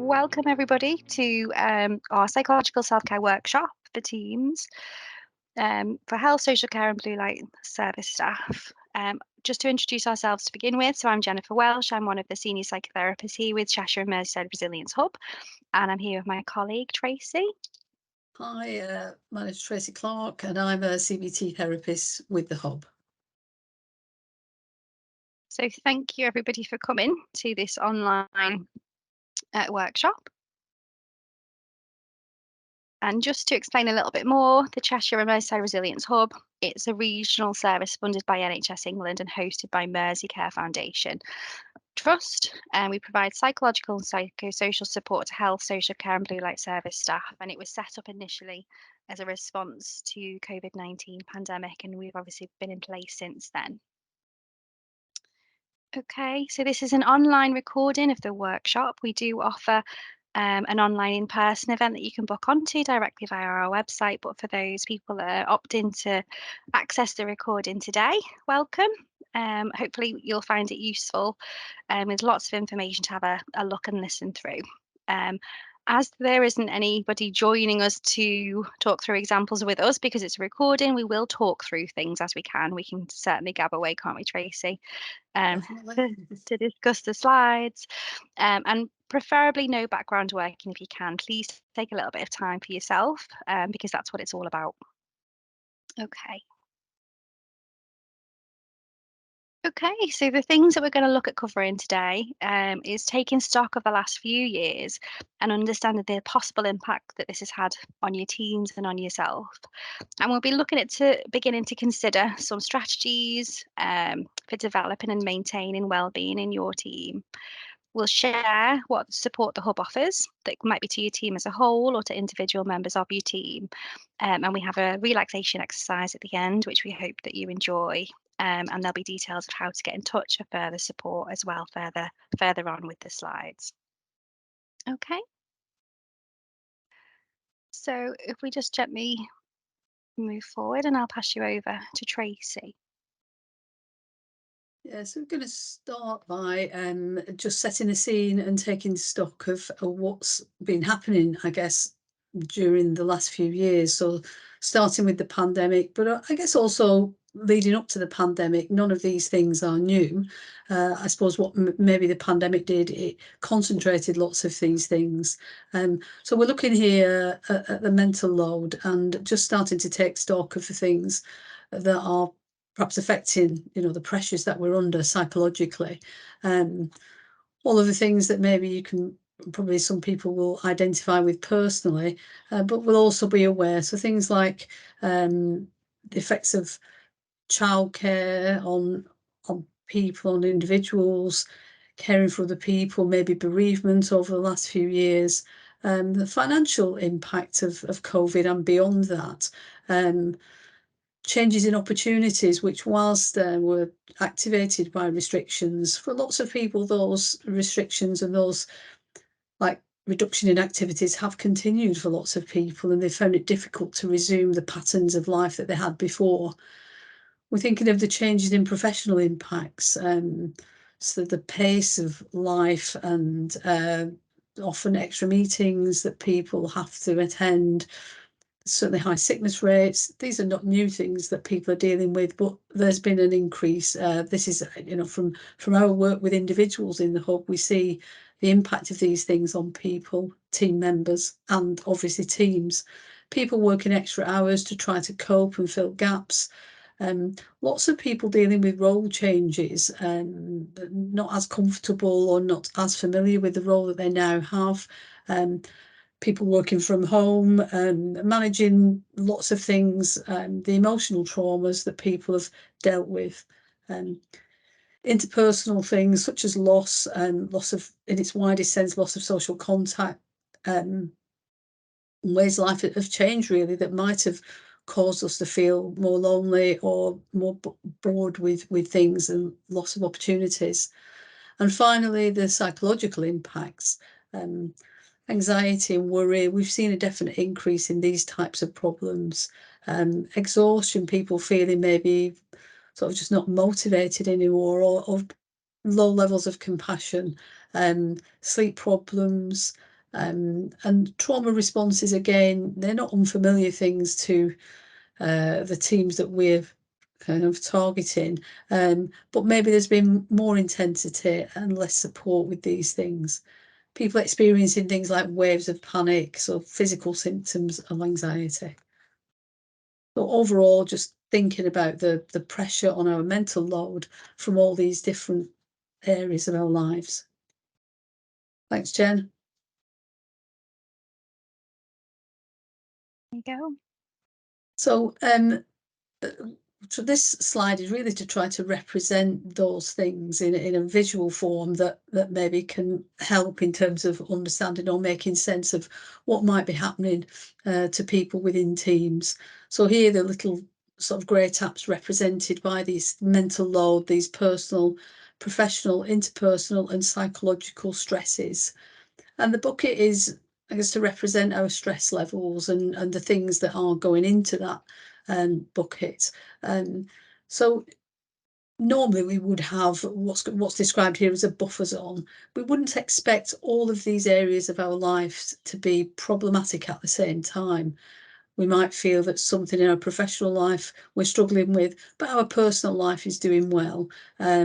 Welcome everybody to our psychological self-care workshop for teams for health, social care and blue light service staff. Just to introduce ourselves to begin with, so I'm Jennifer Welch, I'm one of the senior psychotherapists here with Cheshire and Merseyside Resilience Hub, and I'm here with my colleague Tracy. Hi, my name's Tracey Clarke and I'm a CBT therapist with the Hub. So thank you everybody for coming to this online workshop. And just to explain a little bit more, the Cheshire and Merseyside Resilience Hub, it's a regional service funded by NHS England and hosted by Merseycare Foundation Trust. And we provide psychological and psychosocial support to health, social care and blue light service staff. And it was set up initially as a response to COVID-19 pandemic, and we've obviously been in place since then. Okay, so this is an online recording of the workshop. We do offer an online in-person event that you can book onto directly via our website, but for those people that are opting to access the recording today, welcome. Hopefully you'll find it useful. There's lots of information to have a look and listen through. As there isn't anybody joining us to talk through examples with us because it's a recording, we will talk through things as we can. We can certainly gab away, can't we, Tracy? To discuss the slides, and preferably no background working if you can. Please take a little bit of time for yourself, because that's what it's all about. Okay, so the things that we're going to look at covering today is taking stock of the last few years and understanding the possible impact that this has had on your teams and on yourself. And we'll be looking at beginning to consider some strategies for developing and maintaining well-being in your team. We'll share what support the Hub offers that might be to your team as a whole or to individual members of your team. And we have a relaxation exercise at the end, which we hope that you enjoy. And there'll be details of how to get in touch for further support as well further on with the slides. Okay. So if we just gently move forward, and I'll pass you over to Tracy. Yeah, so we're going to start by just setting the scene and taking stock of what's been happening, I guess, during the last few years. So starting with the pandemic, but I guess also leading up to the pandemic, none of these things are new. I suppose what maybe the pandemic did, it concentrated lots of these things. So we're looking here at the mental load and just starting to take stock of the things that are perhaps affecting, the pressures that we're under psychologically. All of the things that maybe you can probably some people will identify with personally, but will also be aware. So things like the effects of childcare on people, on individuals, caring for other people, maybe bereavement over the last few years, the financial impact of COVID and beyond that. Changes in opportunities, which whilst were activated by restrictions, for lots of people, those restrictions and those like reduction in activities have continued for lots of people, and they found it difficult to resume the patterns of life that they had before. We're thinking of the changes in professional impacts, so the pace of life and often extra meetings that people have to attend, certainly high sickness rates. These are not new things that people are dealing with, but there's been an increase. This is, from our work with individuals in the Hub, we see the impact of these things on people, team members, and obviously teams. People working extra hours to try to cope and fill gaps. Lots of people dealing with role changes, not as comfortable or not as familiar with the role that they now have. People working from home, managing lots of things, the emotional traumas that people have dealt with, interpersonal things such as loss, loss of, in its widest sense, loss of social contact, ways life have changed really that might have caused us to feel more lonely or more bored with things, and loss of opportunities. And finally, the psychological impacts. Anxiety and worry, we've seen a definite increase in these types of problems. Exhaustion, people feeling maybe sort of just not motivated anymore, or low levels of compassion, sleep problems, And trauma responses, again, they're not unfamiliar things to the teams that we're kind of targeting, but maybe there's been more intensity and less support with these things. People experiencing things like waves of panic, so physical symptoms of anxiety. So overall, just thinking about the pressure on our mental load from all these different areas of our lives. Thanks, Jen. There you go. So so this slide is really to try to represent those things in a visual form that maybe can help in terms of understanding or making sense of what might be happening to people within teams. So here the little sort of grey taps represented by these mental load, these personal, professional, interpersonal and psychological stresses. And the bucket is, I guess, to represent our stress levels and the things that are going into that bucket. So normally we would have what's described here as a buffer zone. We wouldn't expect all of these areas of our lives to be problematic at the same time. We might feel that something in our professional life we're struggling with, but our personal life is doing well.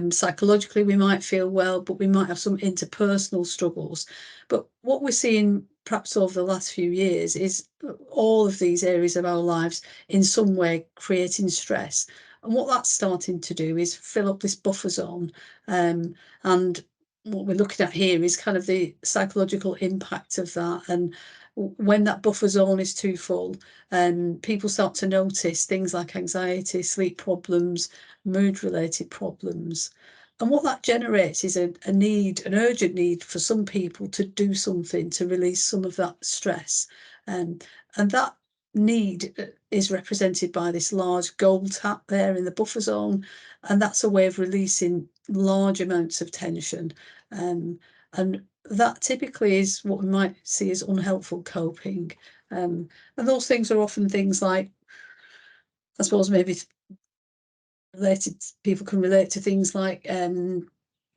Psychologically, we might feel well, but we might have some interpersonal struggles. But what we're seeing perhaps over the last few years is all of these areas of our lives in some way creating stress. And what that's starting to do is fill up this buffer zone. And what we're looking at here is kind of the psychological impact of that. And when that buffer zone is too full, people start to notice things like anxiety, sleep problems, mood related problems. And what that generates is a need, an urgent need for some people to do something to release some of that stress. And that need is represented by this large gold tap there in the buffer zone. And that's a way of releasing large amounts of tension. And that typically is what we might see as unhelpful coping. And those things are often things like, I suppose, maybe related, people can relate to things like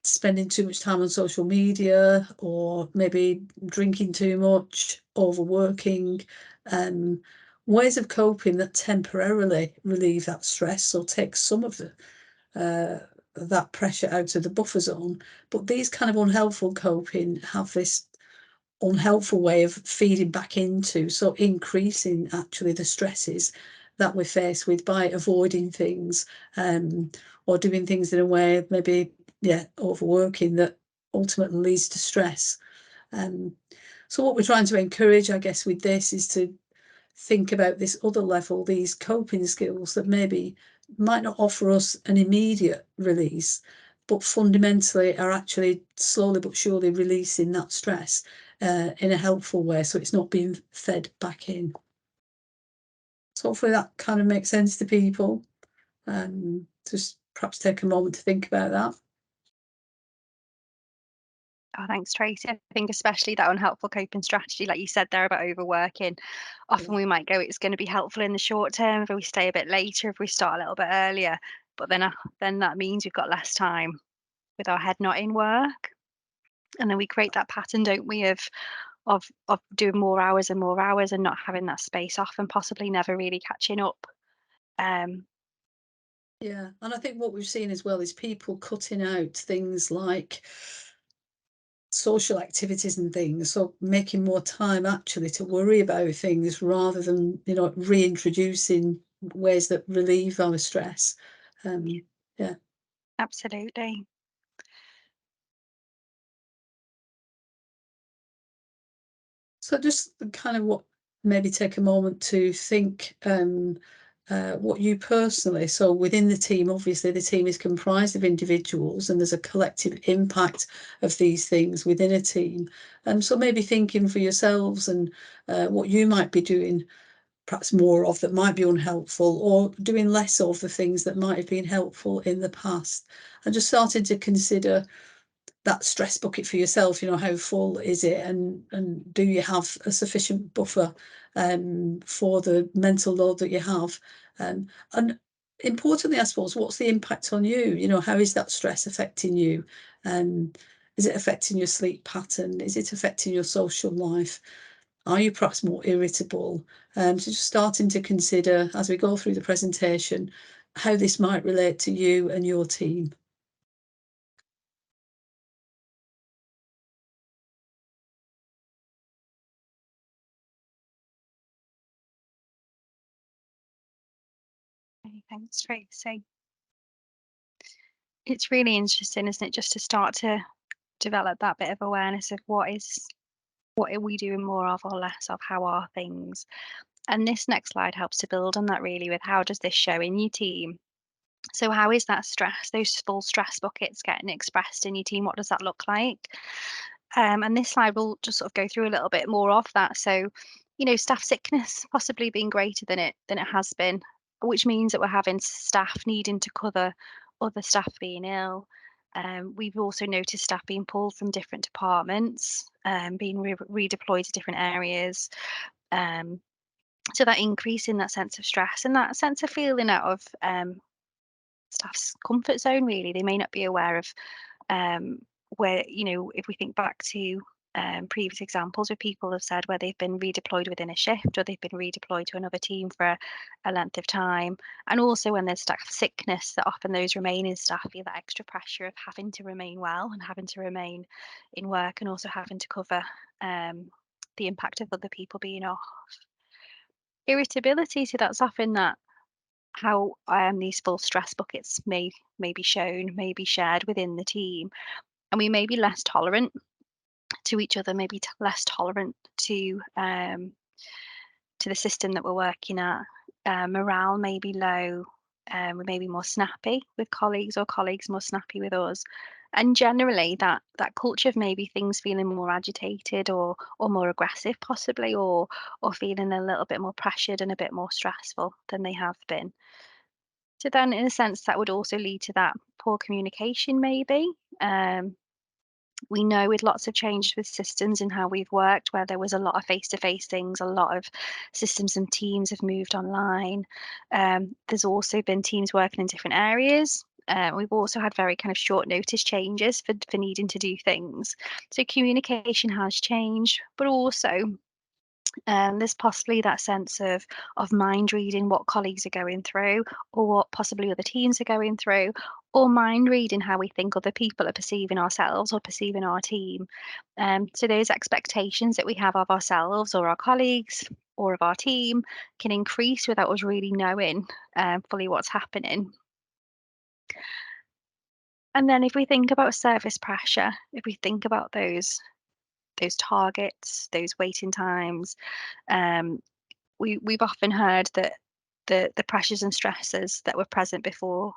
spending too much time on social media, or maybe drinking too much, overworking, ways of coping that temporarily relieve that stress or take some of the that pressure out of the buffer zone. But these kind of unhelpful coping have this unhelpful way of feeding back into, so increasing actually the stresses that we're faced with by avoiding things, or doing things in a way, maybe, overworking, that ultimately leads to stress. So what we're trying to encourage, I guess, with this is to think about this other level, these coping skills that maybe might not offer us an immediate release, but fundamentally are actually slowly but surely releasing that stress in a helpful way, so it's not being fed back in. So hopefully that kind of makes sense to people. Just perhaps take a moment to think about that. Oh, thanks, Tracy. I think especially that unhelpful coping strategy, like you said there about overworking, often Yeah. we might go, it's going to be helpful in the short term if we stay a bit later, if we start a little bit earlier. But then that means we've got less time with our head not in work. And then we create that pattern, don't we, of doing more hours and more hours and not having that space off and possibly never really catching up. Um, Yeah, and I think what we've seen as well is people cutting out things like social activities and things, so making more time actually to worry about things rather than, reintroducing ways that relieve our stress. Yeah. Absolutely. So just kind of what, maybe take a moment to think what you personally, so within the team, obviously the team is comprised of individuals and there's a collective impact of these things within a team. And so maybe thinking for yourselves and what you might be doing perhaps more of that might be unhelpful, or doing less of the things that might have been helpful in the past, and just starting to consider that stress bucket for yourself. How full is it, and do you have a sufficient buffer for the mental load that you have, and importantly, I suppose, what's the impact on you? How is that stress affecting you? Is it affecting your sleep pattern? Is it affecting your social life? Are you perhaps more irritable? So just starting to consider, as we go through the presentation, how this might relate to you and your team. Okay, thanks, Tracy. It's really interesting, isn't it, just to start to develop that bit of awareness of what are we doing more of or less of, how are things? And this next slide helps to build on that really with how does this show in your team? So how is that stress, those full stress buckets getting expressed in your team? What does that look like? And this slide will just sort of go through a little bit more of that. So, staff sickness possibly being greater than it has been, which means that we're having staff needing to cover other staff being ill. We've also noticed staff being pulled from different departments, being redeployed to different areas. Um, so that increase in that sense of stress and that sense of feeling out of staff's comfort zone, really. They may not be aware of um, where, if we think back to previous examples where people have said where they've been redeployed within a shift or they've been redeployed to another team for a length of time. And also when there's staff sickness, that often those remaining staff feel that extra pressure of having to remain well and having to remain in work and also having to cover the impact of other people being off. Irritability, so that's often that how these full stress buckets may be shown, may be shared within the team, and we may be less tolerant to each other, maybe less tolerant to the system that we're working at. Morale may be low. We may be more snappy with colleagues, or colleagues more snappy with us. And generally, that culture of maybe things feeling more agitated or more aggressive, possibly, or feeling a little bit more pressured and a bit more stressful than they have been. So then, in a sense, that would also lead to that poor communication, maybe. Um, we know with lots of changes with systems and how we've worked, where there was a lot of face-to-face things, a lot of systems and teams have moved online. There's also been teams working in different areas. We've also had very kind of short notice changes for needing to do things. So communication has changed, but also there's possibly that sense of mind reading what colleagues are going through, or what possibly other teams are going through, or mind reading how we think other people are perceiving ourselves or perceiving our team. So those expectations that we have of ourselves or our colleagues or of our team can increase without us really knowing fully what's happening. And then if we think about service pressure, if we think about those targets, those waiting times, um, we've often heard that the pressures and stresses that were present before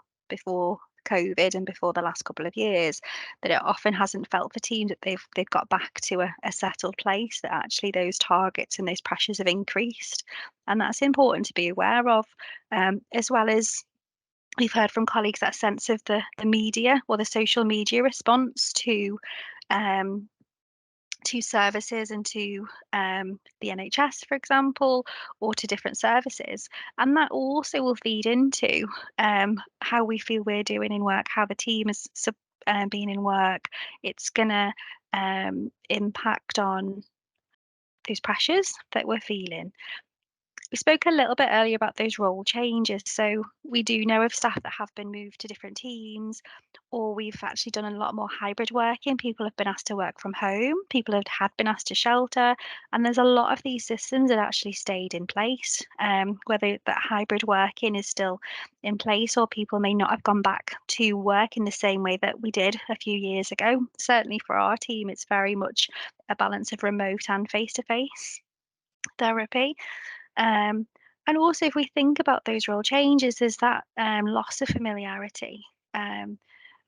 COVID and before the last couple of years, that it often hasn't felt for teams that they've got back to a settled place, that actually those targets and those pressures have increased. And that's important to be aware of, as well as we've heard from colleagues that sense of the media or the social media response um, to services and to the NHS, for example, or to different services. And that also will feed into how we feel we're doing in work, how the team is being in work. It's going to impact on those pressures that we're feeling. We spoke a little bit earlier about those role changes. So we do know of staff that have been moved to different teams, or we've actually done a lot more hybrid working. People have been asked to work from home, people have had been asked to shelter, and there's a lot of these systems that actually stayed in place. Whether that hybrid working is still in place, or people may not have gone back to work in the same way that we did a few years ago. Certainly for our team, it's very much a balance of remote and face-to-face therapy. Um, and also, if we think about those role changes, there's that loss of familiarity. Um,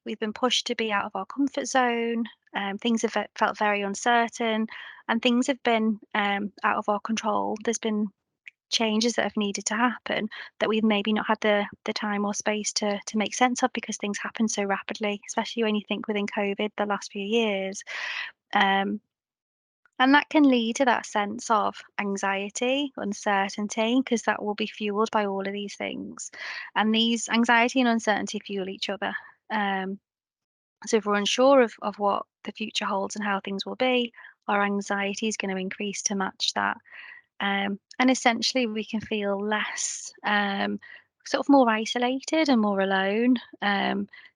we've been pushed to be out of our comfort zone. Things have felt very uncertain, and things have been out of our control. There's been changes that have needed to happen that we've maybe not had the time or space to make sense of, because things happen so rapidly, especially when you think within COVID the last few years. Um, and that can lead to that sense of anxiety, uncertainty, because that will be fueled by all of these things. And these anxiety and uncertainty fuel each other. Um, So if we're unsure of what the future holds and how things will be, our anxiety is going to increase to match that. And essentially, we can feel less, sort of more isolated and more alone,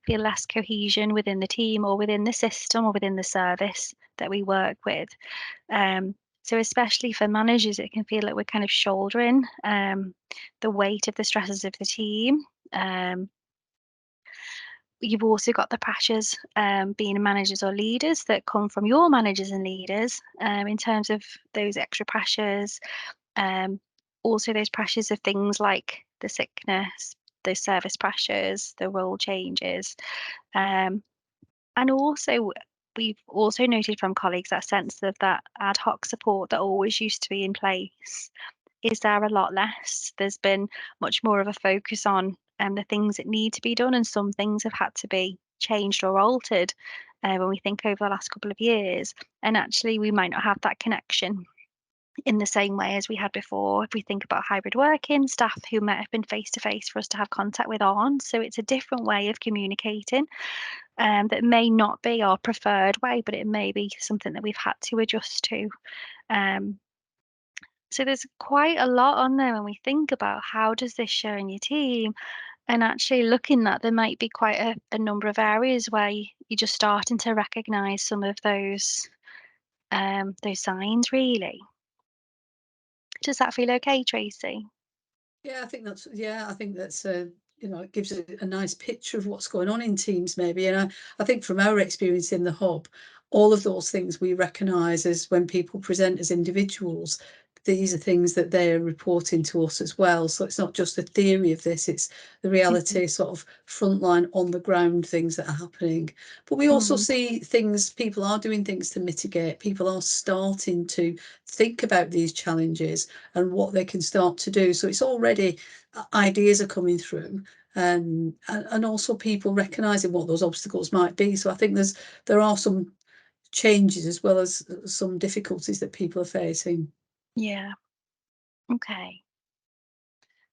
feel less cohesion within the team or within the system or within the service that we work with. Um, so especially for managers, it can feel like we're kind of shouldering the weight of the stresses of the team. Um, you've also got the pressures, being managers or leaders that come from your managers and leaders, in terms of those extra pressures. Um, Also those pressures of things like the sickness, the service pressures, the role changes. Um, and also we've also noted from colleagues that sense of that ad hoc support that always used to be in place is there a lot less. There's been much more of a focus on the things that need to be done, and some things have had to be changed or altered when we think over the last couple of years. And actually, we might not have that connection in the same way as we had before. If we think about hybrid working, staff who might have been face to face for us to have contact with aren't. So it's a different way of communicating, that may not be our preferred way, but it may be something that we've had to adjust to. Um, so there's quite a lot on there when we think about how does this show in your team, and actually looking that there might be quite a number of areas where you're just starting to recognise some of those signs really. Does that feel okay, Tracy? Yeah, I think that's it gives a nice picture of what's going on in teams maybe. And I think from our experience in the hub, all of those things we recognise as when people present as individuals, these are things that they're reporting to us as well. So it's not just the theory of this, it's the Mhm. reality, sort of frontline on the ground things that are happening. But we also Mm. see things, people are doing things to mitigate, people are starting to think about these challenges and what they can start to do. So it's already ideas are coming through, and also people recognizing what those obstacles might be. So I think there are some changes as well as some difficulties that people are facing. Yeah. Okay.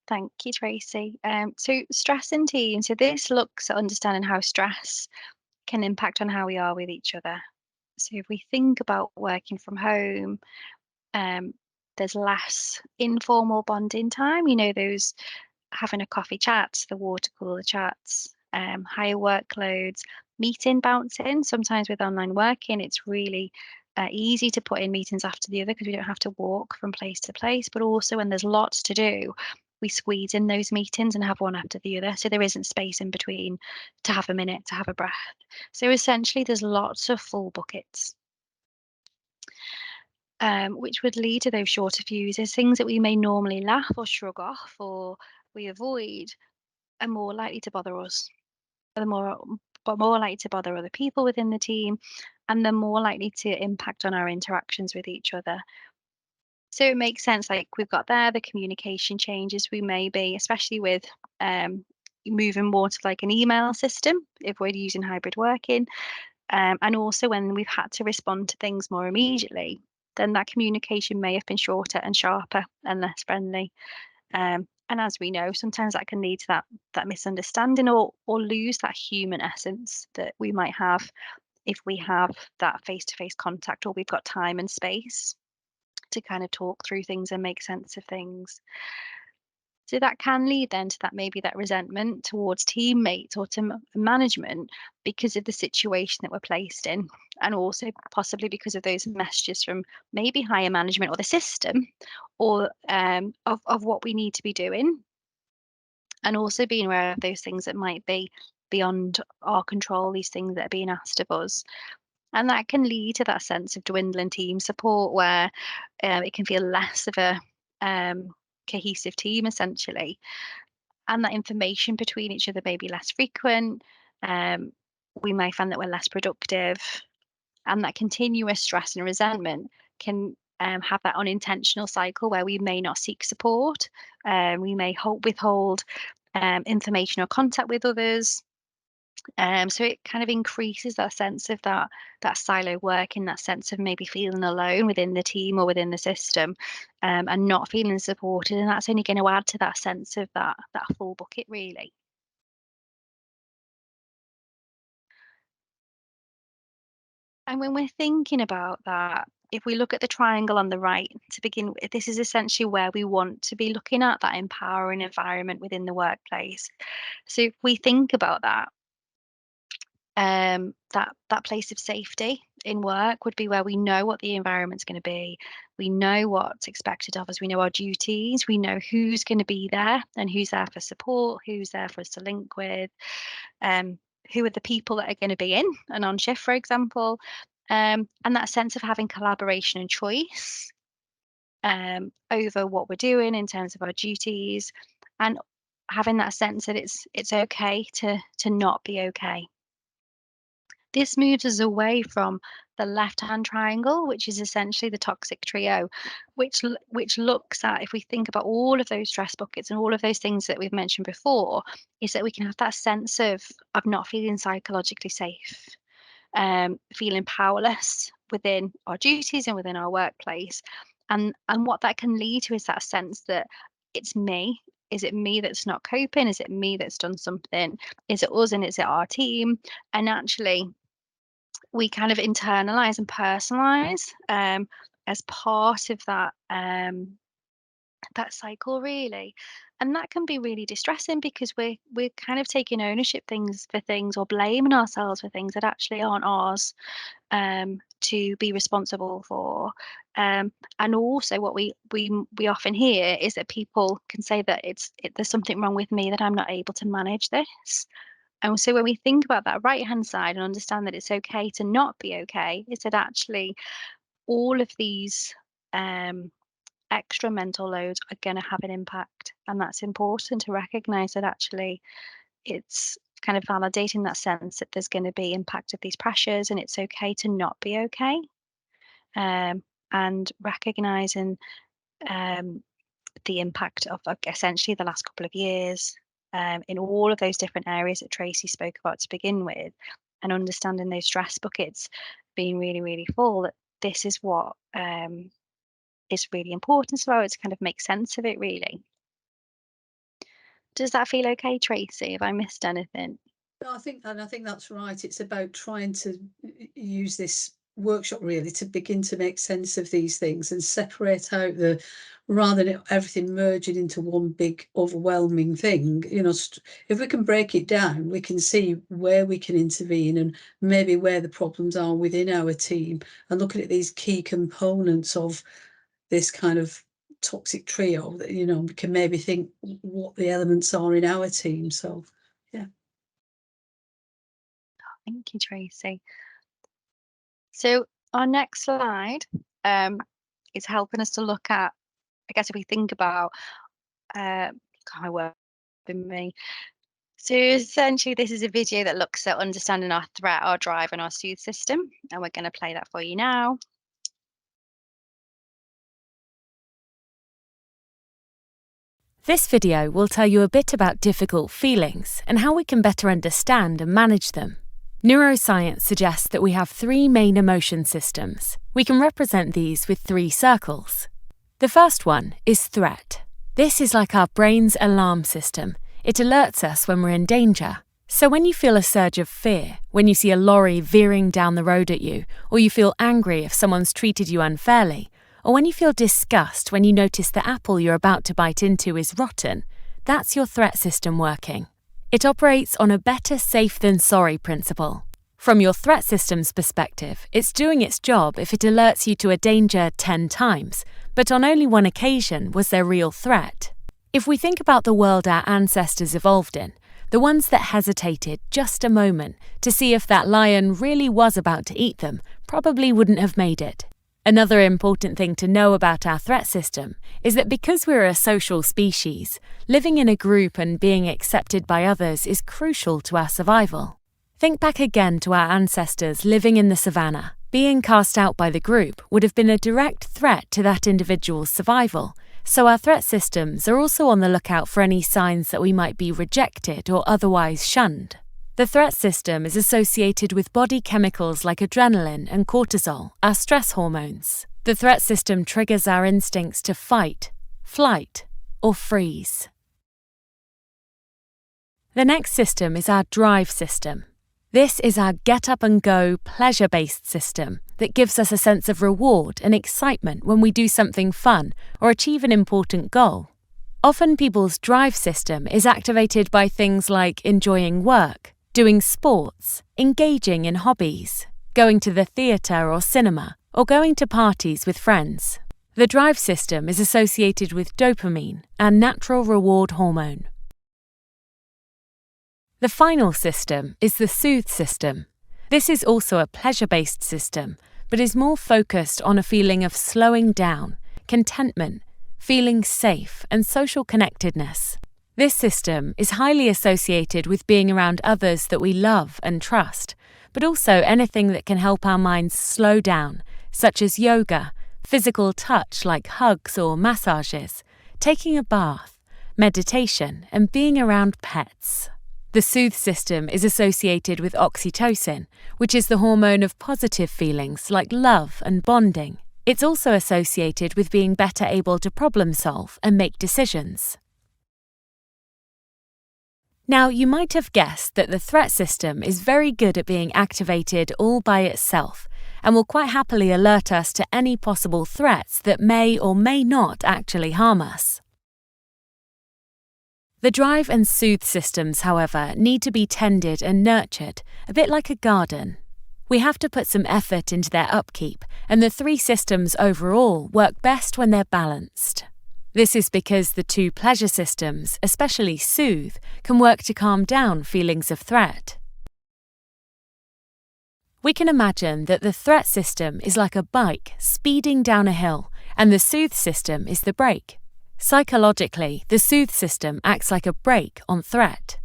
Thank you, Tracy. So stress in teams. So this looks at understanding how stress can impact on how we are with each other. So if we think about working from home, um, there's less informal bonding time. You know, those having a coffee chat, the water cooler chats, higher workloads, meeting bouncing. Sometimes with online working, it's really easy to put in meetings after the other because we don't have to walk from place to place. But also, when there's lots to do, we squeeze in those meetings and have one after the other. So there isn't space in between to have a minute, to have a breath. So essentially, there's lots of full buckets. Which would lead to those shorter fuses, things that we may normally laugh or shrug off or we avoid are more likely to bother us. Are more likely to bother other people within the team, and they're more likely to impact on our interactions with each other. So it makes sense, like we've got there, the communication changes we may be, especially with um, moving more to like an email system if we're using hybrid working, and also when we've had to respond to things more immediately, then that communication may have been shorter and sharper and less friendly. And as we know, sometimes that can lead to that misunderstanding or lose that human essence that we might have if we have that face-to-face contact or we've got time and space to kind of talk through things and make sense of things. So that can lead then to that maybe that resentment towards teammates or to management because of the situation that we're placed in, and also possibly because of those messages from maybe higher management or the system, or of what we need to be doing, and also being aware of those things that might be beyond our control, these things that are being asked of us. And that can lead to that sense of dwindling team support where it can feel less of a cohesive team, essentially. And that information between each other may be less frequent. Um, we may find that we're less productive, and that continuous stress and resentment can have that unintentional cycle where we may not seek support. We may withhold information or contact with others. So it kind of increases that sense of that silo work and that sense of maybe feeling alone within the team or within the system, and not feeling supported. And that's only going to add to that sense of that full bucket, really. And when we're thinking about that, if we look at the triangle on the right to begin with, this is essentially where we want to be looking at that empowering environment within the workplace. So if we think about that, that place of safety in work would be where we know what the environment's going to be. We know what's expected of us. We know our duties. We know who's going to be there and who's there for support, who's there for us to link with, um, who are the people that are going to be in and on shift, for example. And that sense of having collaboration and choice over what we're doing in terms of our duties, and having that sense that it's okay to not be okay. This moves us away from the left-hand triangle, which is essentially the toxic trio, which looks at, if we think about all of those stress buckets and all of those things that we've mentioned before, is that we can have that sense of not feeling psychologically safe, feeling powerless within our duties and within our workplace. And what that can lead to is that sense that it's me. Is it me that's not coping? Is it me that's done something? Is it us and is it our team? And actually, we kind of internalize and personalize as part of that cycle, really. And that can be really distressing because we're kind of taking ownership things for things, or blaming ourselves for things that actually aren't ours, to be responsible for. And also, what we often hear is that people can say that there's something wrong with me, that I'm not able to manage this. And so when we think about that right-hand side and understand that it's okay to not be okay, is that actually all of these extra mental loads are going to have an impact. And that's important to recognize, that actually it's kind of validating that sense that there's going to be impact of these pressures, and it's okay to not be okay. And recognizing um, the impact of, like, essentially the last couple of years, in all of those different areas that Tracy spoke about to begin with, and understanding those stress buckets being really, really full, that this is what is really important, so to kind of make sense of it, really. Does that feel okay, Tracy? Have I missed anything? No, I think that's right. It's about trying to use this workshop really to begin to make sense of these things and separate out rather than everything merging into one big overwhelming thing. If we can break it down, we can see where we can intervene and maybe where the problems are within our team, and looking at these key components of this kind of toxic trio that, we can maybe think what the elements are in our team. So, yeah. Thank you, Tracy. So our next slide is helping us to look at, I guess, if we think about kind of work with me. So essentially, this is a video that looks at understanding our threat, our drive, and our soothe system, and we're going to play that for you now. This video will tell you a bit about difficult feelings and how we can better understand and manage them. Neuroscience suggests that we have three main emotion systems. We can represent these with three circles. The first one is threat. This is like our brain's alarm system. It alerts us when we're in danger. So when you feel a surge of fear, when you see a lorry veering down the road at you, or you feel angry if someone's treated you unfairly, or when you feel disgust when you notice the apple you're about to bite into is rotten, that's your threat system working. It operates on a better safe than sorry principle. From your threat system's perspective, it's doing its job if it alerts you to a danger 10 times, but on only one occasion was there real threat. If we think about the world our ancestors evolved in, the ones that hesitated just a moment to see if that lion really was about to eat them probably wouldn't have made it. Another important thing to know about our threat system is that because we're a social species, living in a group and being accepted by others is crucial to our survival. Think back again to our ancestors living in the savannah. Being cast out by the group would have been a direct threat to that individual's survival, so our threat systems are also on the lookout for any signs that we might be rejected or otherwise shunned. The threat system is associated with body chemicals like adrenaline and cortisol, our stress hormones. The threat system triggers our instincts to fight, flight, or freeze. The next system is our drive system. This is our get-up-and-go, pleasure-based system that gives us a sense of reward and excitement when we do something fun or achieve an important goal. Often people's drive system is activated by things like enjoying work, doing sports, engaging in hobbies, going to the theatre or cinema, or going to parties with friends. The drive system is associated with dopamine, our natural reward hormone. The final system is the soothe system. This is also a pleasure-based system, but is more focused on a feeling of slowing down, contentment, feeling safe, and social connectedness. This system is highly associated with being around others that we love and trust, but also anything that can help our minds slow down, such as yoga, physical touch like hugs or massages, taking a bath, meditation, and being around pets. The soothe system is associated with oxytocin, which is the hormone of positive feelings like love and bonding. It's also associated with being better able to problem solve and make decisions. Now, you might have guessed that the threat system is very good at being activated all by itself and will quite happily alert us to any possible threats that may or may not actually harm us. The drive and soothe systems, however, need to be tended and nurtured, a bit like a garden. We have to put some effort into their upkeep, and the three systems overall work best when they're balanced. This is because the two pleasure systems, especially soothe, can work to calm down feelings of threat. We can imagine that the threat system is like a bike speeding down a hill, and the soothe system is the brake. Psychologically, the soothe system acts like a brake on threat.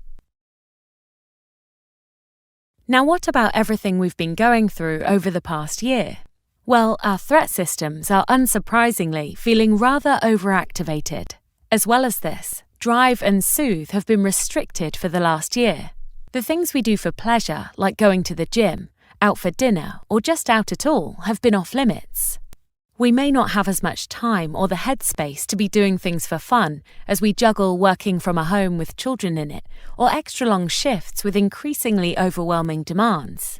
Now, what about everything we've been going through over the past year? Well, our threat systems are unsurprisingly feeling rather overactivated. As well as this, drive and soothe have been restricted for the last year. The things we do for pleasure, like going to the gym, out for dinner, or just out at all, have been off limits. We may not have as much time or the headspace to be doing things for fun as we juggle working from a home with children in it or extra long shifts with increasingly overwhelming demands.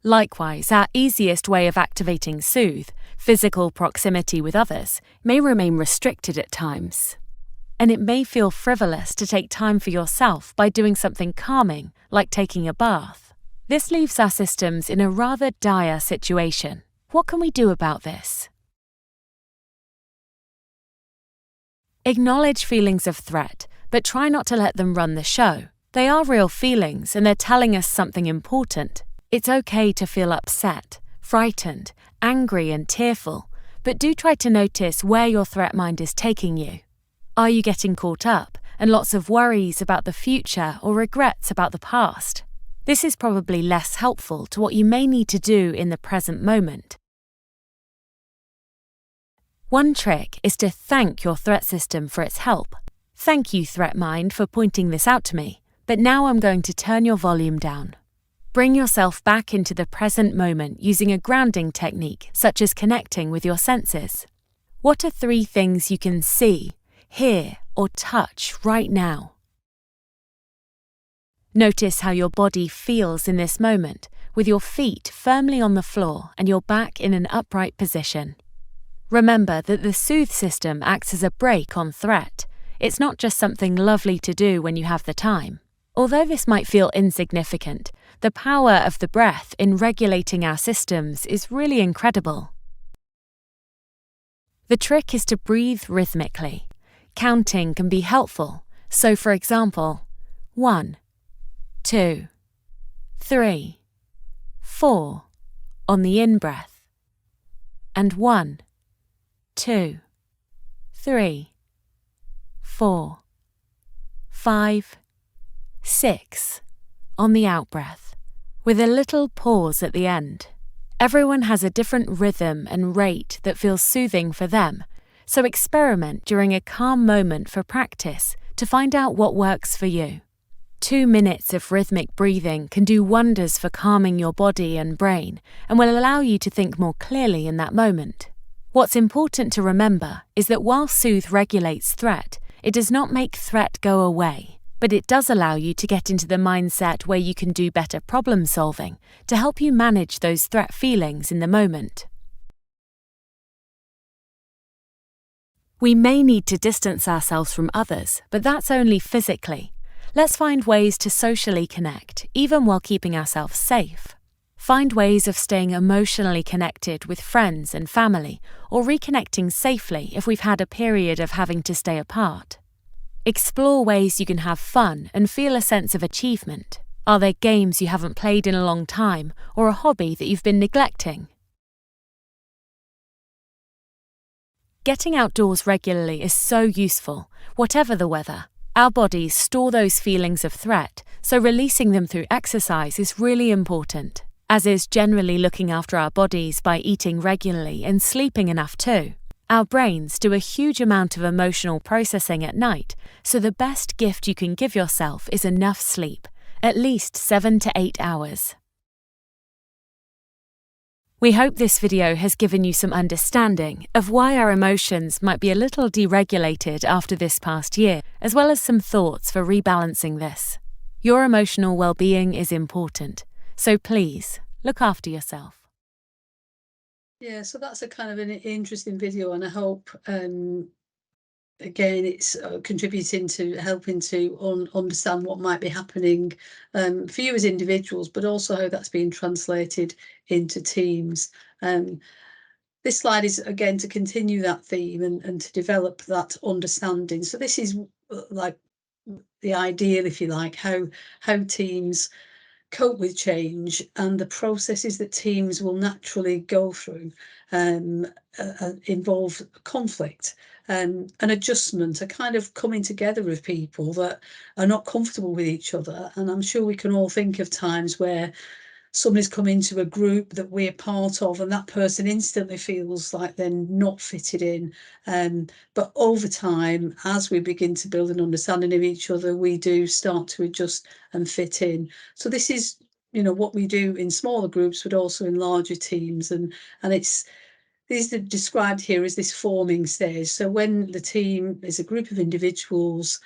Likewise, our easiest way of activating soothe, physical proximity with others, may remain restricted at times. And it may feel frivolous to take time for yourself by doing something calming, like taking a bath. This leaves our systems in a rather dire situation. What can we do about this? Acknowledge feelings of threat, but try not to let them run the show. They are real feelings and they're telling us something important. It's okay to feel upset, frightened, angry and tearful, but do try to notice where your threat mind is taking you. Are you getting caught up and lots of worries about the future or regrets about the past? This is probably less helpful to what you may need to do in the present moment. One trick is to thank your threat system for its help. Thank you, threat mind, for pointing this out to me, but now I'm going to turn your volume down. Bring yourself back into the present moment using a grounding technique, such as connecting with your senses. What are 3 things you can see, hear, or touch right now? Notice how your body feels in this moment, with your feet firmly on the floor and your back in an upright position. Remember that the soothe system acts as a brake on threat. It's not just something lovely to do when you have the time. Although this might feel insignificant, the power of the breath in regulating our systems is really incredible. The trick is to breathe rhythmically. Counting can be helpful, so for example, 1, 2, 3, 4 on the in-breath, and 1, 2, 3, 4, 5, 6 on the out-breath, with a little pause at the end. Everyone has a different rhythm and rate that feels soothing for them, so experiment during a calm moment for practice to find out what works for you. 2 minutes of rhythmic breathing can do wonders for calming your body and brain and will allow you to think more clearly in that moment. What's important to remember is that while soothe regulates threat, it does not make threat go away, but it does allow you to get into the mindset where you can do better problem solving to help you manage those threat feelings in the moment. We may need to distance ourselves from others, but that's only physically. Let's find ways to socially connect, even while keeping ourselves safe. Find ways of staying emotionally connected with friends and family, or reconnecting safely if we've had a period of having to stay apart. Explore ways you can have fun and feel a sense of achievement. Are there games you haven't played in a long time, or a hobby that you've been neglecting? Getting outdoors regularly is so useful, whatever the weather. Our bodies store those feelings of threat, so releasing them through exercise is really important, as is generally looking after our bodies by eating regularly and sleeping enough too. Our brains do a huge amount of emotional processing at night, so the best gift you can give yourself is enough sleep, at least 7 to 8 hours. We hope this video has given you some understanding of why our emotions might be a little deregulated after this past year, as well as some thoughts for rebalancing this. Your emotional well-being is important, so please look after yourself. Yeah, so that's a kind of an interesting video, and I hope again it's contributing to helping to understand what might be happening for you as individuals, but also how that's being translated into teams. This slide is again to continue that theme and to develop that understanding. So this is like the ideal, if you like, how teams cope with change and the processes that teams will naturally go through involve conflict, an adjustment, a kind of coming together of people that are not comfortable with each other. And I'm sure we can all think of times where somebody's come into a group that we're part of and that person instantly feels like they're not fitted in. But over time, as we begin to build an understanding of each other, we do start to adjust and fit in. So this is, what we do in smaller groups, but also in larger teams. And these are described here as this forming stage. So when the team is a group of individuals,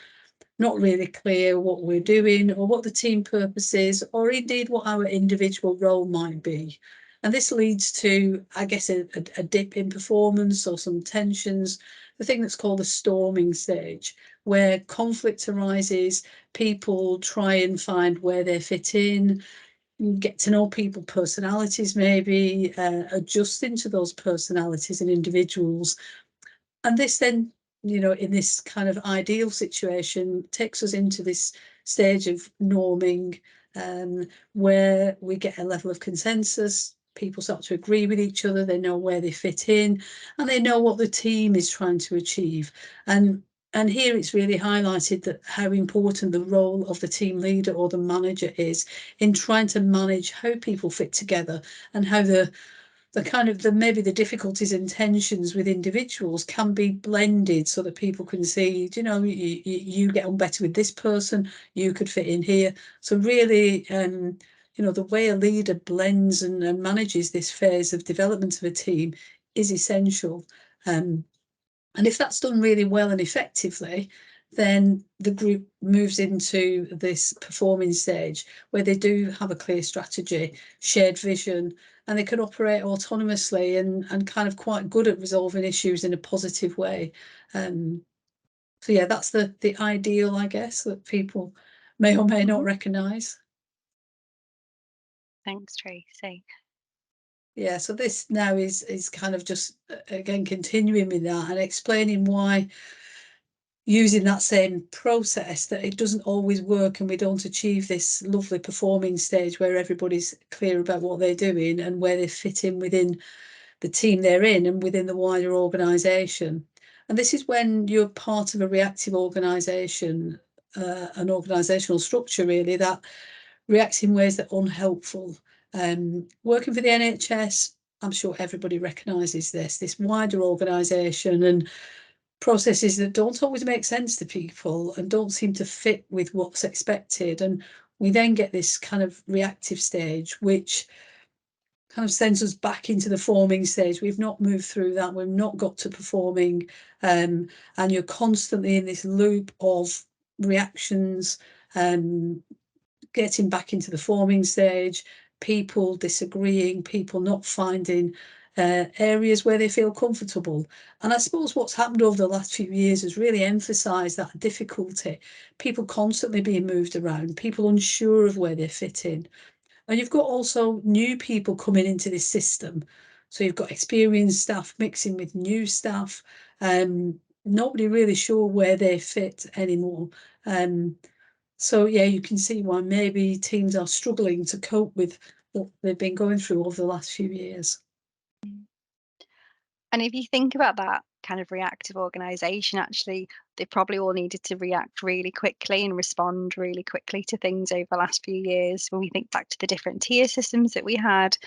not really clear what we're doing or what the team purpose is, or indeed what our individual role might be. And this leads to, I guess, a dip in performance or some tensions, the thing that's called the storming stage, where conflict arises, people try and find where they fit in, get to know people, personalities maybe, adjust into those personalities and individuals. And this then, in this kind of ideal situation, takes us into this stage of norming, where we get a level of consensus. People start to agree with each other, they know where they fit in, and they know what the team is trying to achieve. And here it's really highlighted that how important the role of the team leader or the manager is in trying to manage how people fit together and how the kind of maybe the difficulties and tensions with individuals can be blended so that people can see, you get on better with this person, you could fit in here. So really, the way a leader blends and manages this phase of development of a team is essential. And if that's done really well and effectively, then the group moves into this performing stage where they do have a clear strategy, shared vision, and they can operate autonomously and kind of quite good at resolving issues in a positive way. So yeah, that's the ideal, I guess, that people may or may not recognise. Thanks, Tracy. Yeah, so this now is kind of just, again, continuing with that and explaining why, using that same process, that it doesn't always work and we don't achieve this lovely performing stage where everybody's clear about what they're doing and where they fit in within the team they're in and within the wider organisation. And this is when you're part of a reactive organisation, an organisational structure really, that reacts in ways that are unhelpful. Working for the NHS, I'm sure everybody recognises this wider organisation and processes that don't always make sense to people and don't seem to fit with what's expected. And we then get this kind of reactive stage, which kind of sends us back into the forming stage. We've not moved through that. We've not got to performing. And you're constantly in this loop of reactions, getting back into the forming stage, people disagreeing, people not finding areas where they feel comfortable. And I suppose what's happened over the last few years has really emphasised that difficulty. People constantly being moved around, people unsure of where they fit in. And you've got also new people coming into this system. So you've got experienced staff mixing with new staff. Nobody really sure where they fit anymore. So yeah, you can see why maybe teams are struggling to cope with what they've been going through over the last few years. And if you think about that kind of reactive organisation, actually, they probably all needed to react really quickly and respond really quickly to things over the last few years. When we think back to the different tier systems that we had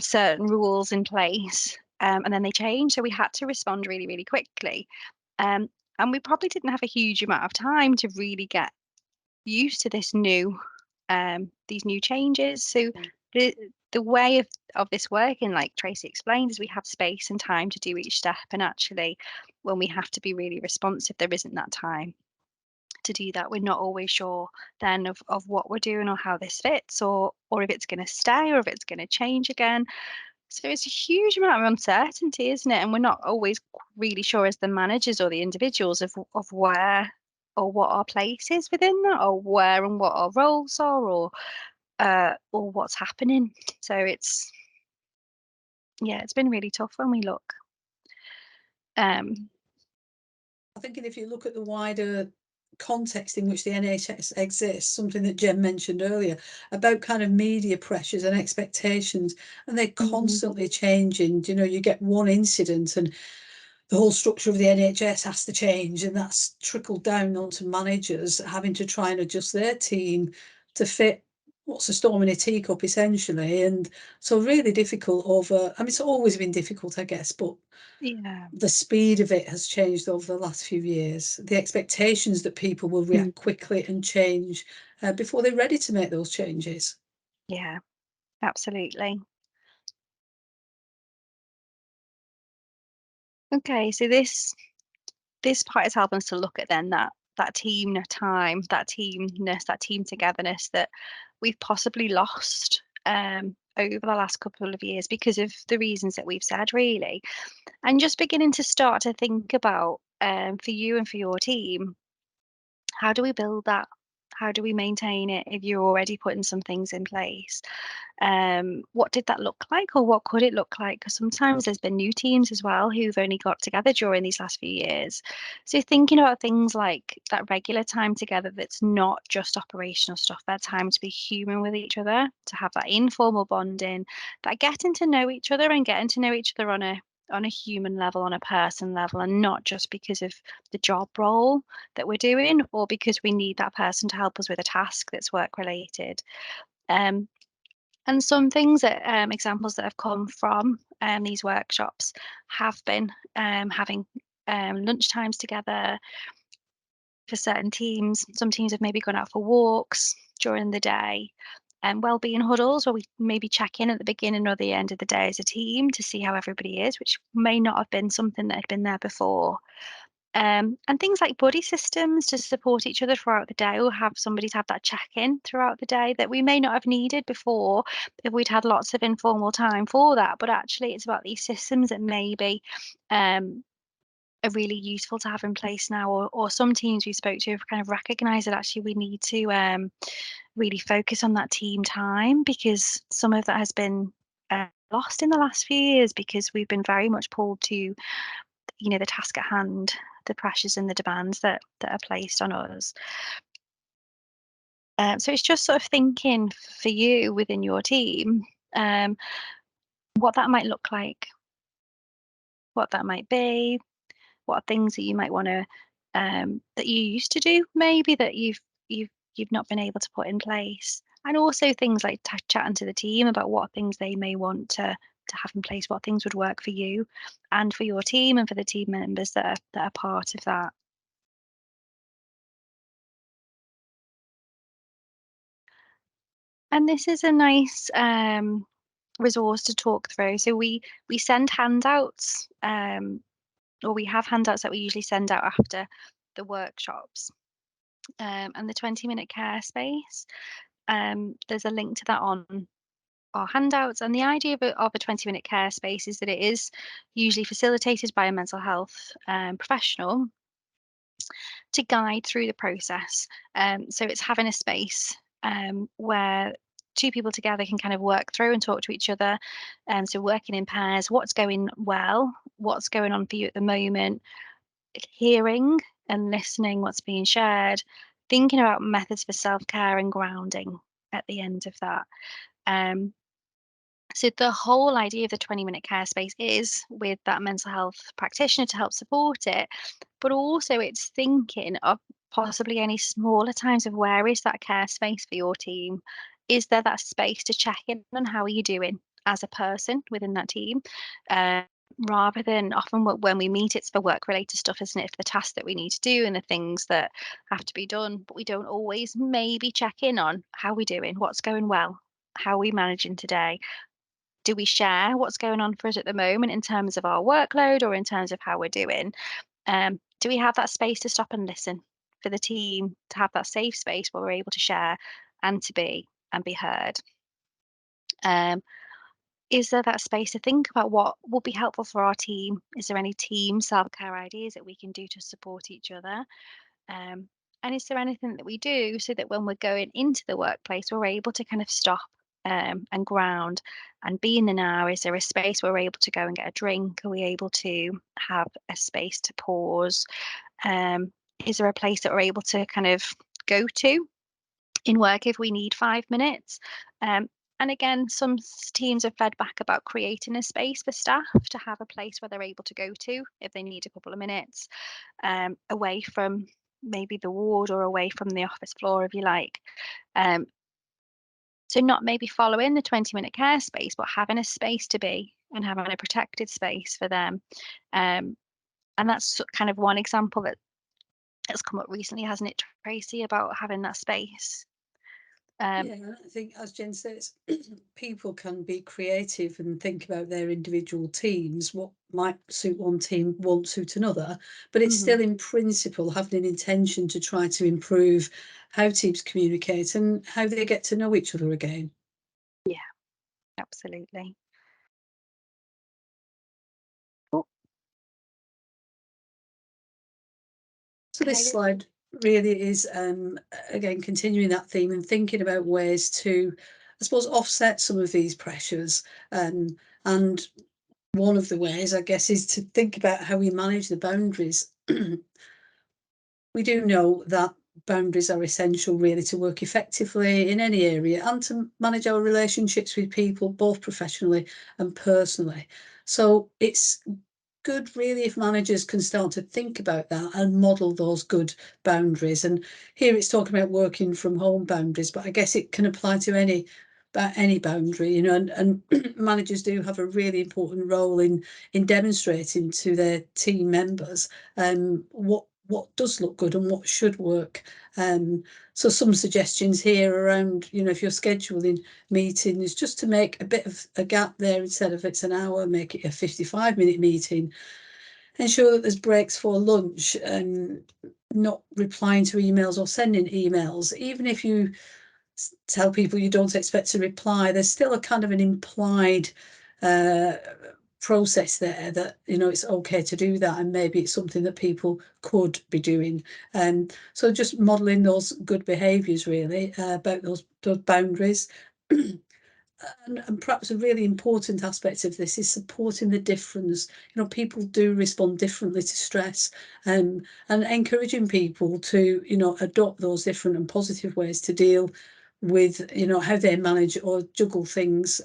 certain rules in place, and then they changed, so we had to respond really, really quickly. And we probably didn't have a huge amount of time to really get used to these new changes. So the way of this working, like Tracy explained, is we have space and time to do each step. And actually, when we have to be really responsive, there isn't that time to do that. We're not always sure then of what we're doing or how this fits, or if it's going to stay or if it's going to change again. So it's a huge amount of uncertainty, isn't it? And we're not always really sure as the managers or the individuals of where or what our place is within that, or where and what our roles are, or what's happening. So it's been really tough when we look. I think if you look at the wider context in which the NHS exists, something that Jen mentioned earlier about kind of media pressures and expectations, and they're constantly changing. You know, you get one incident and the whole structure of the NHS has to change, and that's trickled down onto managers having to try and adjust their team to fit what's a storm in a teacup, essentially. And so really difficult it's always been difficult, I guess, but the speed of it has changed over the last few years. The expectations that people will react quickly and change before they're ready to make those changes. Yeah, absolutely. Okay, so this part is helping us to look at then that team time, that teamness, that team togetherness that we've possibly lost over the last couple of years because of the reasons that we've said, really. And just beginning to start to think about, for you and for your team, how do we build that? How do we maintain it if you're already putting some things in place? What did that look like, or what could it look like? Because sometimes there's been new teams as well who've only got together during these last few years. So thinking about things like that regular time together that's not just operational stuff, that time to be human with each other, to have that informal bonding, that getting to know each other and getting to know each other on a human level, on a person level, and not just because of the job role that we're doing or because we need that person to help us with a task that's work related. And some things that examples that have come from these workshops have been having lunch times together for certain teams. Some teams have maybe gone out for walks during the day, and wellbeing huddles where we maybe check in at the beginning or the end of the day as a team to see how everybody is, which may not have been something that had been there before. And things like buddy systems to support each other throughout the day, or have somebody to have that check-in throughout the day that we may not have needed before if we'd had lots of informal time for that. But actually, it's about these systems that maybe are really useful to have in place now, or some teams we spoke to have kind of recognised that actually we need to really focus on that team time, because some of that has been lost in the last few years because we've been very much pulled to the task at hand, the pressures and the demands that are placed on us. So it's just sort of thinking for you within your team, what that might look like, what that might be, what are things that you might want to that you used to do, maybe that you've not been able to put in place, and also things like chatting to the team about what things they may want to have in place, what things would work for you and for your team and for the team members that are part of that. And this is a nice resource to talk through. So we send handouts, or we have handouts that we usually send out after the workshops. and the 20-minute care space. There's a link to that on our handouts. And the idea of a 20-minute care space is that it is usually facilitated by a mental health professional to guide through the process. So it's having a space where two people together can kind of work through and talk to each other. So working in pairs, what's going well, what's going on for you at the moment, hearing and listening what's being shared, thinking about methods for self-care and grounding at the end of that. Um, so the whole idea of the 20-minute care space is with that mental health practitioner to help support it, but also it's thinking of possibly any smaller times of where is that care space for your team? Is there that space to check in on how are you doing as a person within that team? Uh, Rather than often when we meet, it's for work related stuff, isn't it? For the tasks that we need to do and the things that have to be done, but we don't always maybe check in on how we doing, what's going well, how are we managing today? Do we share what's going on for us at the moment in terms of our workload or in terms of how we're doing? Do we have that space to stop and listen for the team to have that safe space where we're able to share and to be heard? Um, is there that space to think about what will be helpful for our team? Is there any team self-care ideas that we can do to support each other? Um, and is there anything that we do so that when we're going into the workplace, we're able to kind of stop and ground and be in the now? Is there a space where we're able to go and get a drink? Are we able to have a space to pause? Is there a place that we're able to kind of go to in work if we need 5 minutes? And again, some teams have fed back about creating a space for staff to have a place where they're able to go to if they need a couple of minutes, away from maybe the ward or away from the office floor, if you like. Um, so not maybe following the 20-minute care space, but having a space to be and having a protected space for them. And that's kind of one example that's come up recently, hasn't it, Tracy, about having that space. Yeah, I think, as Jen says, people can be creative and think about their individual teams. What might suit one team won't suit another, but it's still, in principle, having an intention to try to improve how teams communicate and how they get to know each other again. Yeah, absolutely. Oh, So this slide really is, again, continuing that theme and thinking about ways to, I suppose, offset some of these pressures. And one of the ways, I guess, is to think about how we manage the boundaries. We do know that boundaries are essential, really, to work effectively in any area and to manage our relationships with people, both professionally and personally. So it's good, really, if managers can start to think about that and model those good boundaries. And here it's talking about working from home boundaries, but I guess it can apply to any boundary, you know, and managers do have a really important role in demonstrating to their team members what does look good and what should work. So some suggestions here around, you know, if you're scheduling meetings, just to make a bit of a gap there, instead of it's an hour, make it a 55-minute meeting. Ensure that there's breaks for lunch and not replying to emails or sending emails. Even if you tell people you don't expect to reply, there's still a kind of an implied process there that, you know, it's okay to do that, and maybe it's something that people could be doing. So just modelling those good behaviours, really, about those boundaries. And perhaps a really important aspect of this is supporting the difference. You know, people do respond differently to stress, and encouraging people to, you know, adopt those different and positive ways to deal with, you know, how they manage or juggle things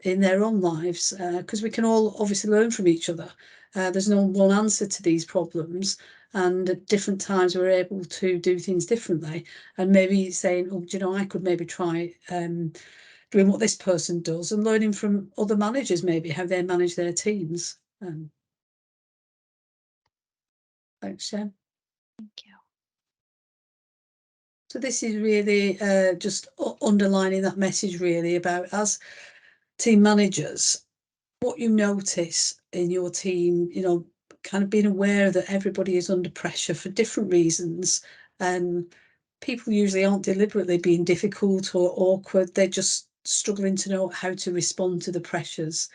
in their own lives, because we can all obviously learn from each other. There's no one answer to these problems, and at different times we're able to do things differently, and maybe saying, oh, do you know, I could maybe try doing what this person does, and learning from other managers, maybe how they manage their teams. Thanks, Jen. thank you. So this is really just underlining that message, really, about, as team managers, what you notice in your team, you know, kind of being aware that everybody is under pressure for different reasons, People usually aren't deliberately being difficult or awkward. They're just struggling to know how to respond to the pressures.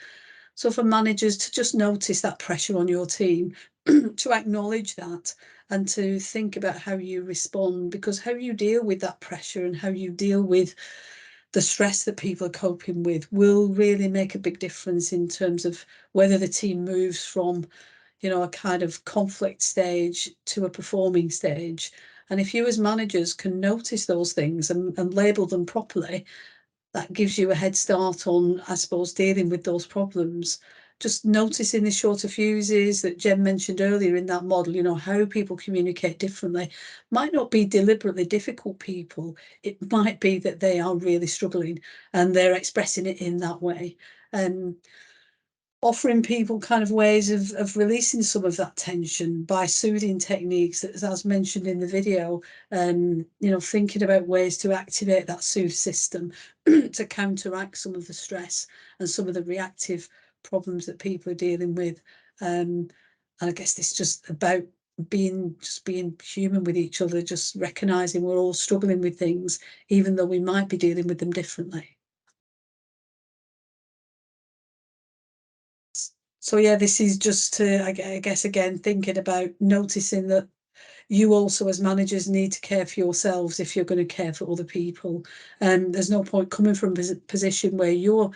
So for managers to just notice that pressure on your team, to acknowledge that and to think about how you respond, because how you deal with that pressure and how you deal with the stress that people are coping with will really make a big difference in terms of whether the team moves from, a kind of conflict stage to a performing stage. And if you as managers can notice those things and label them properly, that gives you a head start on, I suppose, dealing with those problems. Just noticing the shorter fuses that Jen mentioned earlier in that model, how people communicate differently. Might not be deliberately difficult people. It might be that they are really struggling and they're expressing it in that way. Offering people kind of ways of releasing some of that tension by soothing techniques, as mentioned in the video, thinking about ways to activate that soothe system to counteract some of the stress and some of the reactive problems that people are dealing with. And I guess it's just about being human with each other, just recognizing we're all struggling with things, even though we might be dealing with them differently. So yeah, this is just to, I guess, again, thinking about noticing that you also as managers need to care for yourselves if you're going to care for other people. There's no point coming from a position where you're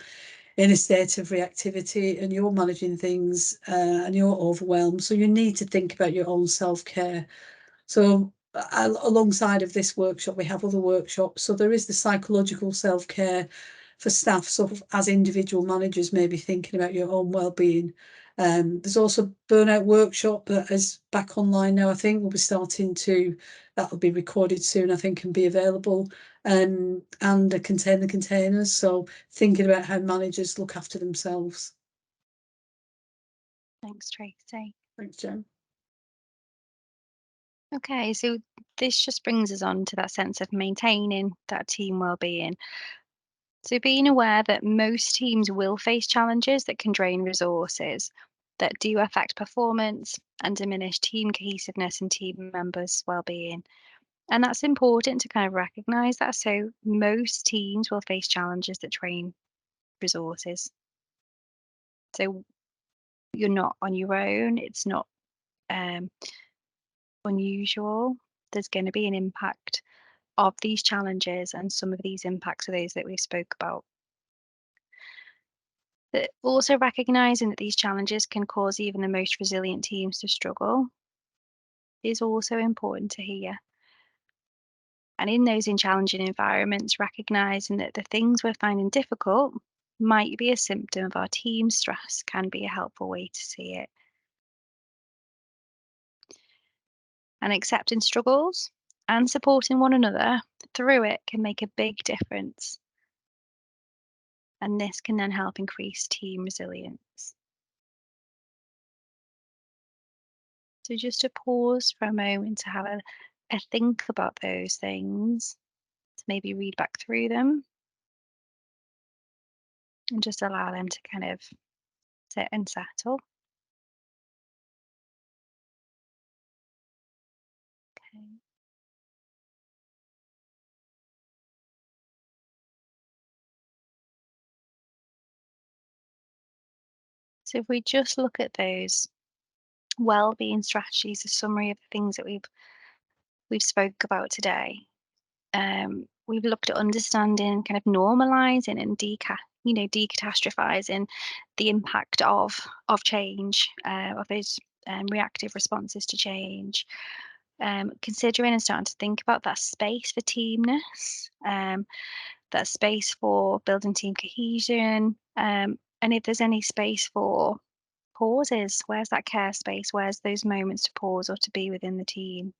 in a state of reactivity and you're managing things and you're overwhelmed. So you need to think about your own self-care. So alongside of this workshop, we have other workshops. So there is the psychological self-care for staff, sort of as individual managers, maybe thinking about your own well-being. There's also burnout workshop that is back online now. I think we'll be that'll be recorded soon, I think, and be available. And contain the containers. So thinking about how managers look after themselves. Thanks, Tracey. Thanks, Jen. Okay, so this just brings us on to that sense of maintaining that team well-being. So being aware that most teams will face challenges that can drain resources, that do affect performance and diminish team cohesiveness and team members' well-being. And that's important to kind of recognize that. So most teams will face challenges that drain resources. So you're not on your own. It's not unusual. There's going to be an impact of these challenges, and some of these impacts are those that we spoke about. But also recognizing that these challenges can cause even the most resilient teams to struggle is also important to hear. And in those challenging environments, recognizing that the things we're finding difficult might be a symptom of our team's stress can be a helpful way to see it. And accepting struggles and supporting one another through it can make a big difference. And this can then help increase team resilience. So just to pause for a moment to have a think about those things, to maybe read back through them and just allow them to kind of sit and settle. Okay. So if we just look at those well-being strategies, a summary of the things that we've spoke about today, we've looked at understanding, kind of normalizing and decatastrophizing the impact of change, of those reactive responses to change. Considering and starting to think about that space for teamness, that space for building team cohesion, and if there's any space for pauses, where's that care space? Where's those moments to pause or to be within the team?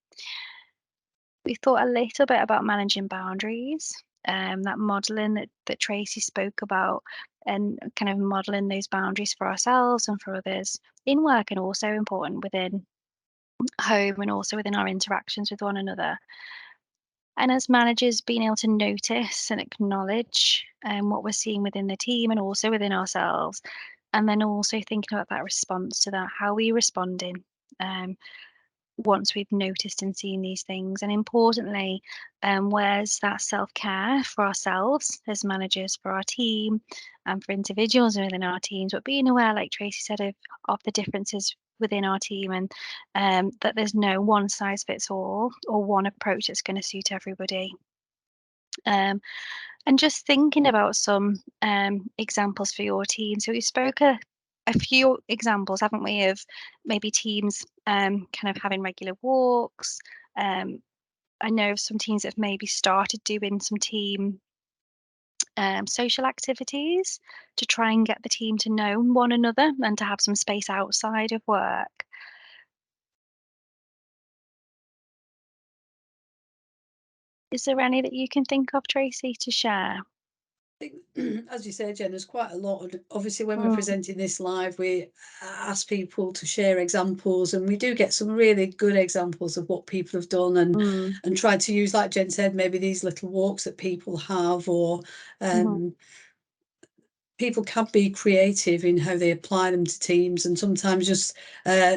We thought a little bit about managing boundaries, that modelling that Tracey spoke about, and kind of modelling those boundaries for ourselves and for others in work, and also important within home and also within our interactions with one another. And as managers, being able to notice and acknowledge what we're seeing within the team and also within ourselves, and then also thinking about that response to that. How are we responding? once we've noticed and seen these things. And importantly, where's that self-care for ourselves as managers, for our team, and for individuals within our teams, but being aware, like Tracy said, of the differences within our team, and that there's no one size fits all or one approach that's going to suit everybody. And just thinking about some examples for your team. So we spoke a few examples, haven't we, of maybe teams kind of having regular walks. I know of some teams that have maybe started doing some team social activities to try and get the team to know one another and to have some space outside of work. Is there any that you can think of, Tracy, to share? As you say, Jen, there's quite a lot. And obviously, when we're Mm, presenting this live, we ask people to share examples, and we do get some really good examples of what people have done, mm, and try to use, like Jen said, maybe these little walks that people have, or mhm, people can be creative in how they apply them to teams, and sometimes just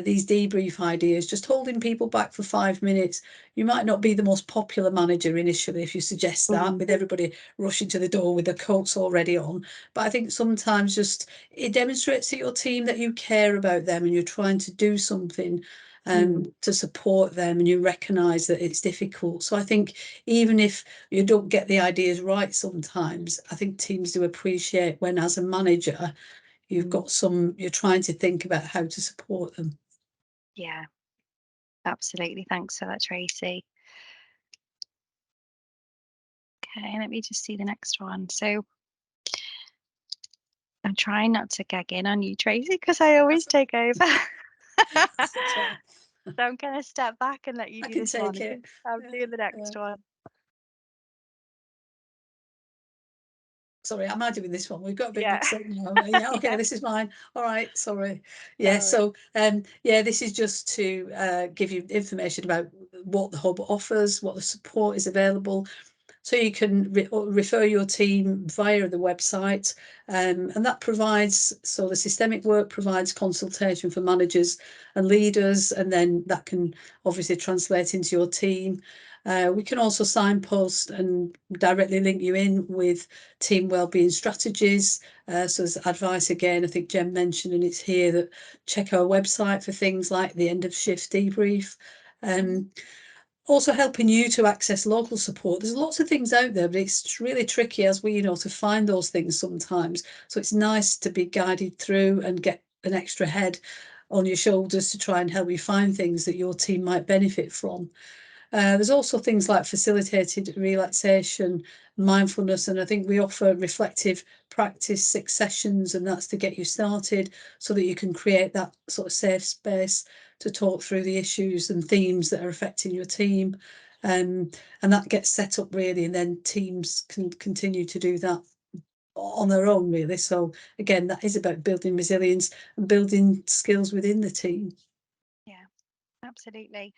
these debrief ideas, just holding people back for 5 minutes. You might not be the most popular manager initially if you suggest that, mm, with everybody rushing to the door with their coats already on, but I think sometimes just it demonstrates to your team that you care about them and you're trying to do something mm, to support them, and you recognise that it's difficult. So I think even if you don't get the ideas right sometimes, I think teams do appreciate when, as a manager, you've mm. got you're trying to think about how to support them. Yeah, absolutely. Thanks for that, Tracy. Okay, let me just see the next one. So I'm trying not to gag in on you, Tracy, because I always take over. So So I'm going to step back and let you I do can this one. take it. I'm Yeah, doing the yeah. next one. Sorry, am I doing this one? We've got a bit Yeah. mixed up now. Yeah, okay, Yeah. this is mine. All right, sorry. Yeah, Sorry. so yeah, this is just to give you information about what the hub offers, what the support is available. So you can refer your team via the website, and that provides, so the systemic work provides consultation for managers and leaders, and then that can obviously translate into your team. We can also signpost and directly link you in with team wellbeing strategies. So as advice again, I think Jen mentioned, and it's here, that check our website for things like the end of shift debrief. Also helping you to access local support. There's lots of things out there, but it's really tricky, as we know, to find those things sometimes. So it's nice to be guided through and get an extra head on your shoulders to try and help you find things that your team might benefit from. There's also things like facilitated relaxation, mindfulness, and I think we offer reflective practice 6 sessions, and that's to get you started so that you can create that sort of safe space to talk through the issues and themes that are affecting your team. And that gets set up really, and then teams can continue to do that on their own really. So again, that is about building resilience and building skills within the team. Yeah, absolutely.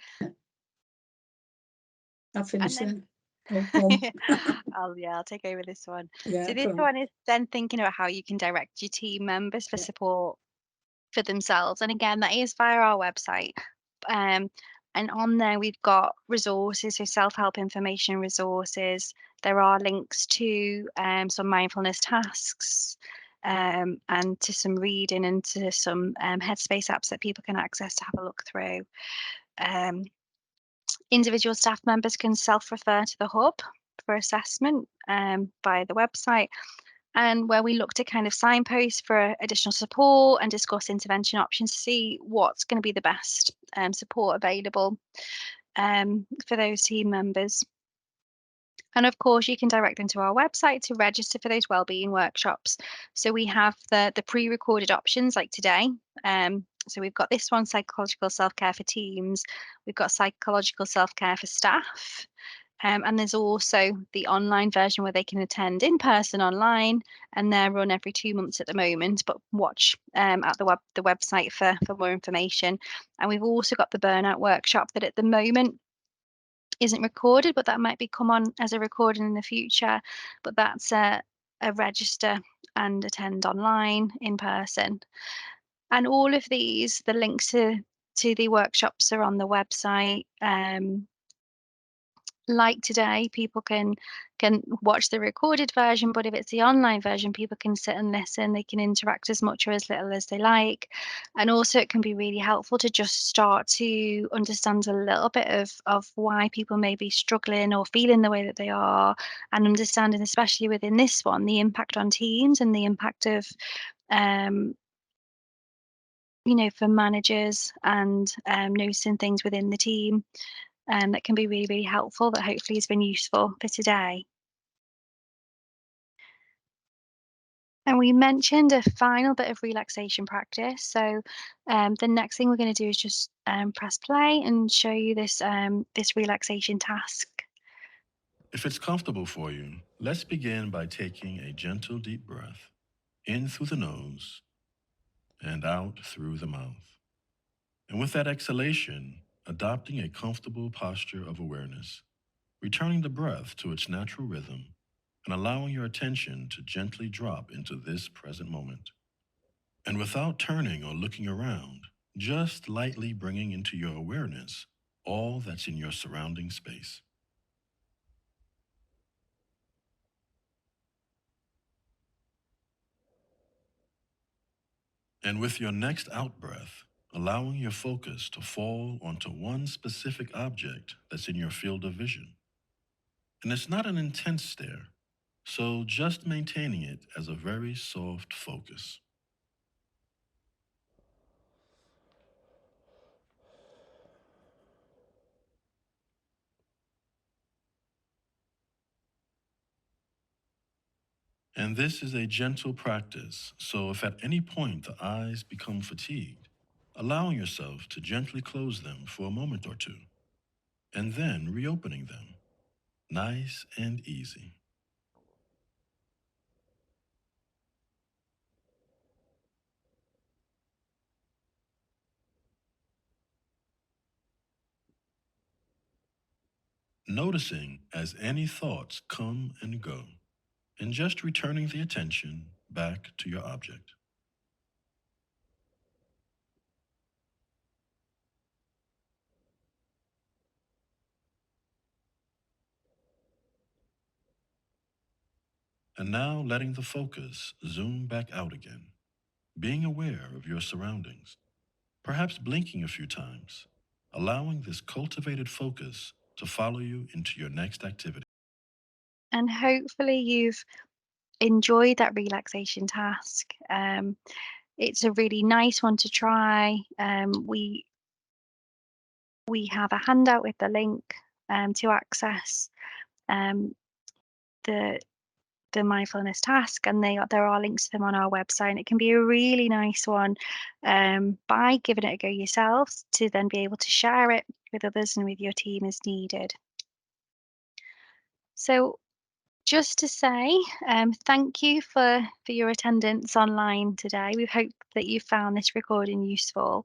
I've And finished then then. Oh, go on. I'll take over this one. Yeah, So go this on. one is then thinking about how you can direct your team members for Yeah. support for themselves. And again, that is via our website. Um, and on there we've got resources, so self-help information resources. There are links to some mindfulness tasks, and to some reading and to some Headspace apps that people can access to have a look through. Um, Individual staff members can self-refer to the hub for assessment via the website, and where we look to kind of signpost for additional support and discuss intervention options to see what's going to be the best support available for those team members. And of course, you can direct them to our website to register for those wellbeing workshops. So we have the pre-recorded options like today. So we've got this one, psychological self-care for teams. We've got psychological self-care for staff. And there's also the online version where they can attend in person online, and they're run every 2 months at the moment, but watch at the website for more information. And we've also got the burnout workshop that at the moment isn't recorded, but that might be come on as a recording in the future. But that's a register and attend online, in person. And all of these, the links to to the workshops that are on the website. Like today, people can watch the recorded version, but if it's the online version, people can sit and listen. They can interact as much or as little as they like. And also it can be really helpful to just start to understand a little bit of why people may be struggling or feeling the way that they are, and understanding, especially within this one, the impact on teams and the impact of for managers, and noticing things within the team. That can be really, really helpful, that hopefully has been useful for today. And we mentioned a final bit of relaxation practice. So the next thing we're going to do is just press play and show you this this relaxation task. If it's comfortable for you, let's begin by taking a gentle deep breath in through the nose and out through the mouth. And with that exhalation, adopting a comfortable posture of awareness, returning the breath to its natural rhythm, and allowing your attention to gently drop into this present moment. And without turning or looking around, just lightly bringing into your awareness all that's in your surrounding space. And with your next out breath, allowing your focus to fall onto one specific object that's in your field of vision. And it's not an intense stare, so just maintaining it as a very soft focus. And this is a gentle practice, so if at any point the eyes become fatigued, allowing yourself to gently close them for a moment or two, and then reopening them, nice and easy. Noticing as any thoughts come and go, and just returning the attention back to your object. And now letting the focus zoom back out again, being aware of your surroundings, perhaps blinking a few times, allowing this cultivated focus to follow you into your next activity. And hopefully you've enjoyed that relaxation task. It's a really nice one to try. We have a handout with the link to access the mindfulness task, and there are links to them on our website, and it can be a really nice one by giving it a go yourselves, to then be able to share it with others and with your team as needed. So just to say thank you for your attendance online today. We hope that you found this recording useful.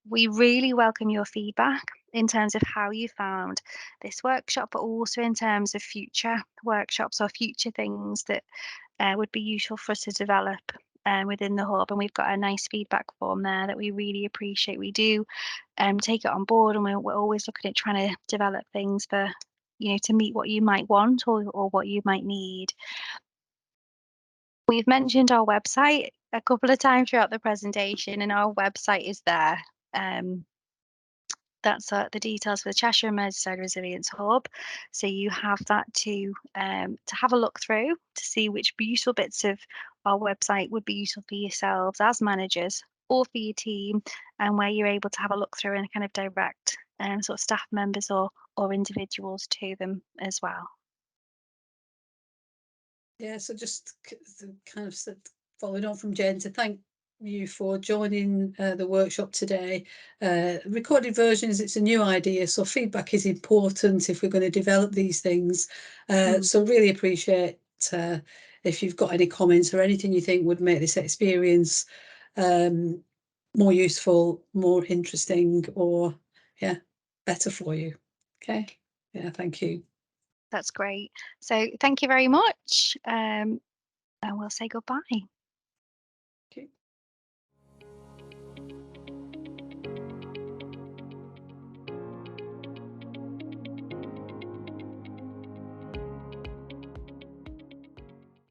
We really welcome your feedback in terms of how you found this workshop, but also in terms of future workshops or future things that would be useful for us to develop within the hub. And we've got a nice feedback form there that we really appreciate. We do take it on board, and we're always looking at trying to develop things for, to meet what you might want or what you might need. We've mentioned our website a couple of times throughout the presentation, and our website is there. That's the details for the Cheshire and Merseyside Resilience Hub. So you have that to have a look through to see which useful bits of our website would be useful for yourselves as managers or for your team, and where you're able to have a look through and kind of direct sort of staff members or individuals to them as well. Yeah, so just kind of following on from Jen, to thank you for joining the workshop today. Recorded versions, it's a new idea, so feedback is important if we're going to develop these things. So really appreciate if you've got any comments or anything you think would make this experience more useful, more interesting, or better for you. Okay, thank you. That's great. So thank you very much, and we'll say goodbye. Okay.